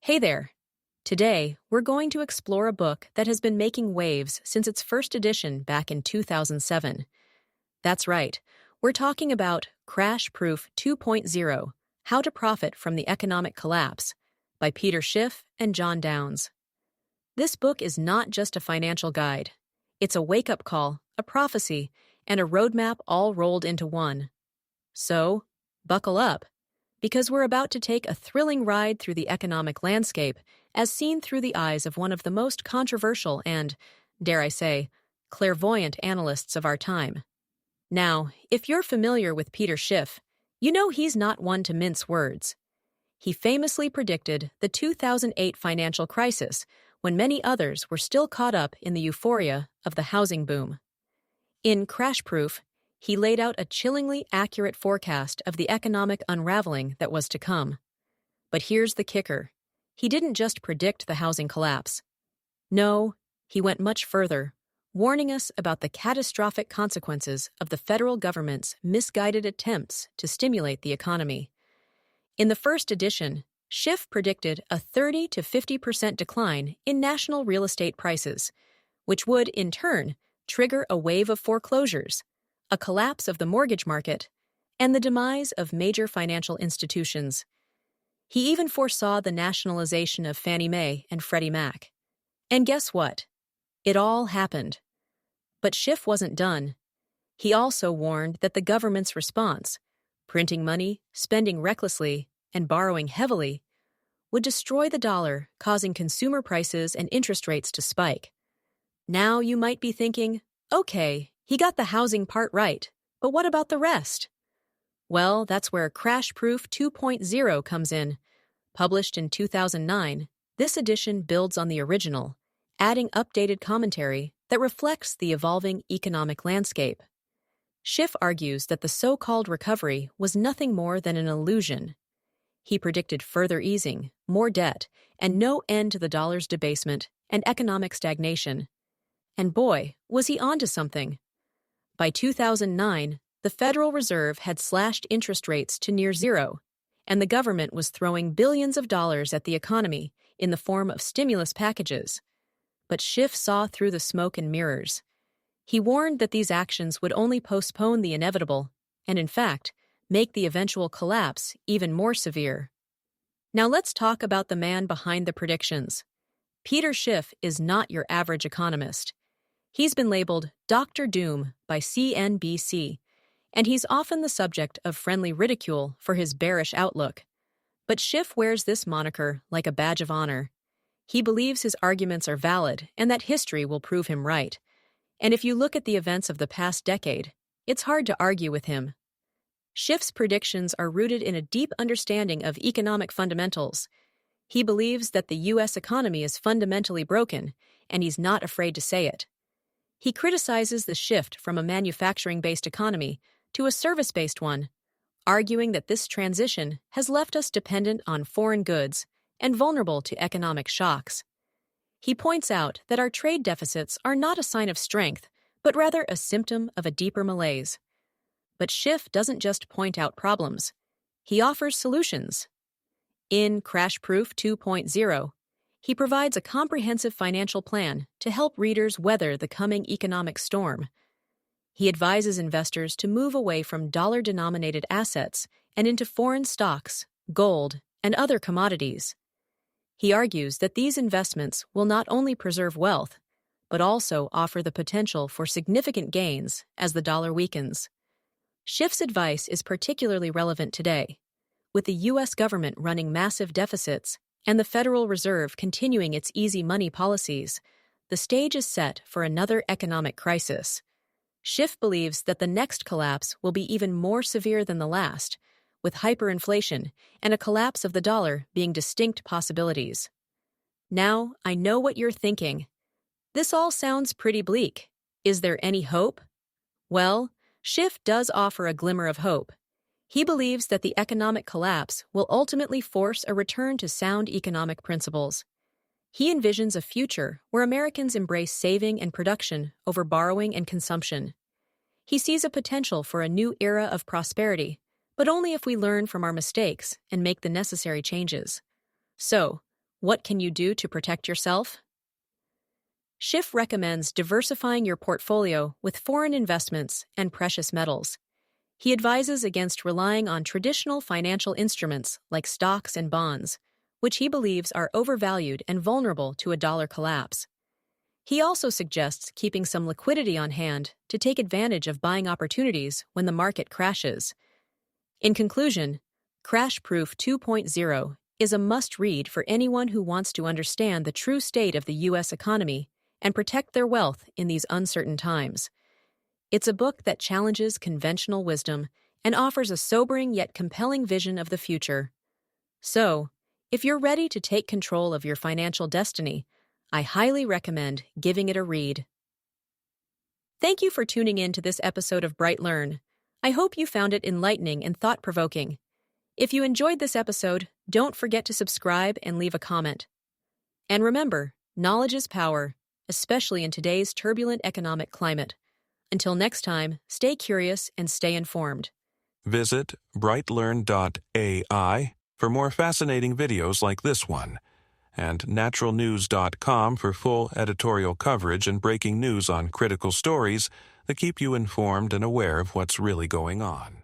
Hey there! Today, we're going to explore a book that has been making waves since its first edition back in 2007. That's right, we're talking about Crash Proof 2.0: How to Profit from the Economic Collapse by Peter Schiff and John Downes. This book is not just a financial guide. It's a wake-up call, a prophecy, and a roadmap all rolled into one. So, buckle up, because we're about to take a thrilling ride through the economic landscape as seen through the eyes of one of the most controversial and, dare I say, clairvoyant analysts of our time. Now, if you're familiar with Peter Schiff, you know he's not one to mince words. He famously predicted the 2008 financial crisis when many others were still caught up in the euphoria of the housing boom. In Crash Proof, he laid out a chillingly accurate forecast of the economic unraveling that was to come. But here's the kicker. He didn't just predict the housing collapse. No, he went much further, warning us about the catastrophic consequences of the federal government's misguided attempts to stimulate the economy. In the first edition, Schiff predicted a 30 to 50% decline in national real estate prices, which would, in turn, trigger a wave of foreclosures, a collapse of the mortgage market, and the demise of major financial institutions. He even foresaw the nationalization of Fannie Mae and Freddie Mac. And guess what? It all happened. But Schiff wasn't done. He also warned that the government's response, printing money, spending recklessly, and borrowing heavily, would destroy the dollar, causing consumer prices and interest rates to spike. Now you might be thinking, okay, he got the housing part right, but what about the rest? Well, that's where Crash Proof 2.0 comes in. Published in 2009, this edition builds on the original, adding updated commentary that reflects the evolving economic landscape. Schiff argues that the so-called recovery was nothing more than an illusion. He predicted further easing, more debt, and no end to the dollar's debasement and economic stagnation. And boy, was he onto something. By 2009, the Federal Reserve had slashed interest rates to near zero, and the government was throwing billions of dollars at the economy in the form of stimulus packages. But Schiff saw through the smoke and mirrors. He warned that these actions would only postpone the inevitable, and in fact, make the eventual collapse even more severe. Now let's talk about the man behind the predictions. Peter Schiff is not your average economist. He's been labeled Dr. Doom by CNBC, and he's often the subject of friendly ridicule for his bearish outlook. But Schiff wears this moniker like a badge of honor. He believes his arguments are valid and that history will prove him right. And if you look at the events of the past decade, it's hard to argue with him. Schiff's predictions are rooted in a deep understanding of economic fundamentals. He believes that the U.S. economy is fundamentally broken, and he's not afraid to say it. He criticizes the shift from a manufacturing-based economy to a service-based one, arguing that this transition has left us dependent on foreign goods and vulnerable to economic shocks. He points out that our trade deficits are not a sign of strength, but rather a symptom of a deeper malaise. But Schiff doesn't just point out problems. He offers solutions. In Crash Proof 2.0, he provides a comprehensive financial plan to help readers weather the coming economic storm. He advises investors to move away from dollar-denominated assets and into foreign stocks, gold, and other commodities. He argues that these investments will not only preserve wealth, but also offer the potential for significant gains as the dollar weakens. Schiff's advice is particularly relevant today, with the U.S. government running massive deficits and the Federal Reserve continuing its easy money policies. The stage is set for another economic crisis. Schiff believes that the next collapse will be even more severe than the last, with hyperinflation and a collapse of the dollar being distinct possibilities. Now, I know what you're thinking. This all sounds pretty bleak. Is there any hope? Well, Schiff does offer a glimmer of hope. He believes that the economic collapse will ultimately force a return to sound economic principles. He envisions a future where Americans embrace saving and production over borrowing and consumption. He sees a potential for a new era of prosperity, but only if we learn from our mistakes and make the necessary changes. So, What can you do to protect yourself? Schiff recommends diversifying your portfolio with foreign investments and precious metals. He advises against relying on traditional financial instruments like stocks and bonds, which he believes are overvalued and vulnerable to a dollar collapse. He also suggests keeping some liquidity on hand to take advantage of buying opportunities when the market crashes. In conclusion, Crash Proof 2.0 is a must-read for anyone who wants to understand the true state of the U.S. economy and protect their wealth in these uncertain times. It's a book that challenges conventional wisdom and offers a sobering yet compelling vision of the future. So, if you're ready to take control of your financial destiny, I highly recommend giving it a read. Thank you for tuning in to this episode of BrightLearn. I hope you found it enlightening and thought-provoking. If you enjoyed this episode, don't forget to subscribe and leave a comment. And remember, knowledge is power, especially in today's turbulent economic climate. Until next time, stay curious and stay informed. Visit brightlearn.ai for more fascinating videos like this one, and naturalnews.com for full editorial coverage and breaking news on critical stories that keep you informed and aware of what's really going on.